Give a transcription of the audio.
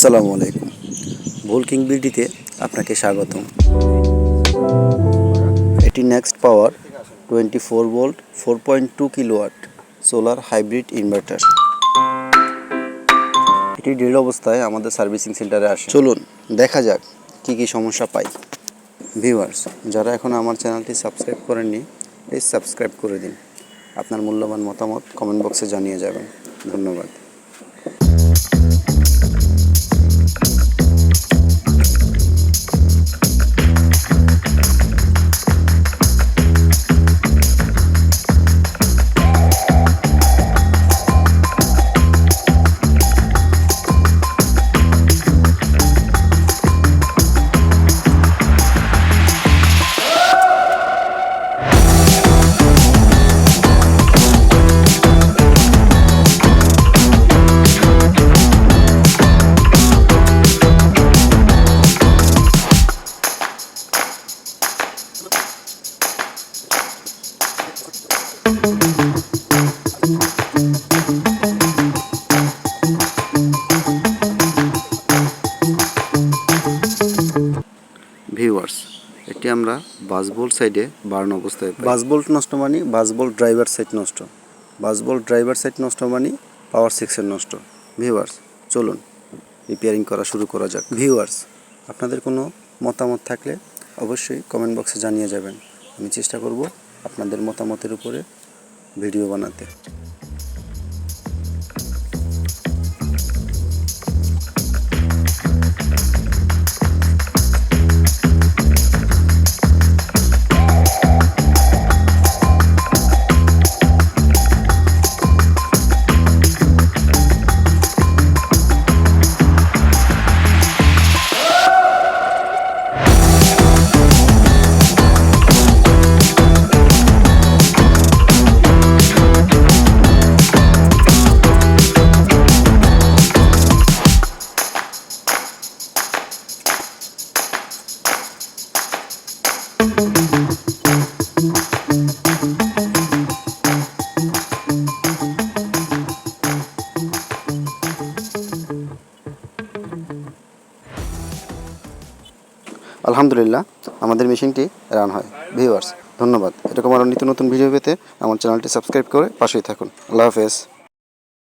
আসসালামু আলাইকুম। ভোল্কিং বিডিতে আপনাকে স্বাগতম। এটি নেক্সট পাওয়ার 24 volt 4.2 kilowatt solar hybrid inverter. এটি ডেড অবস্থায় আমাদের সার্ভিসিং সেন্টারে আসে। চলুন দেখা যাক কি কি সমস্যা পাই। ভিউয়ার্স, যারা এখন আমার চ্যানেলটি সাবস্ক্রাইব করেননি, প্লিজ সাবস্ক্রাইব করে দিন। আপনার মূল্যবান মতামত কমেন্ট বক্সে জানিয়ে যাবেন। ধন্যবাদ। ভিউয়ার্স, এটি আমরা বাস বোল্ট সাইডে বার্ন অবস্থায় পাই। বাস বোল্ট নষ্ট মানে বাস বোল্ট ড্রাইভার সাইড নষ্ট। বাস বোল্ট ড্রাইভার সাইড নষ্ট মানে পাওয়ার সেকশন নষ্ট। ভিউয়ার্স, চলুন রিপেয়ারিং করা শুরু করা যাক। ভিউয়ার্স, আপনাদের কোনো মতামত থাকলে অবশ্যই কমেন্ট বক্সে জানিয়ে যাবেন। আমি চেষ্টা করব আপনাদের মতামতের উপরে ভিডিও বানাতে। আলহামদুলিল্লাহ, আমাদের মেশিনটি রান হয়। ভিউয়ার্স, ধন্যবাদ। এরকম আরও নিত্য নতুন ভিডিও পেতে আমার চ্যানেলটি সাবস্ক্রাইব করে পাশেই থাকুন। আল্লাহ হাফেজ।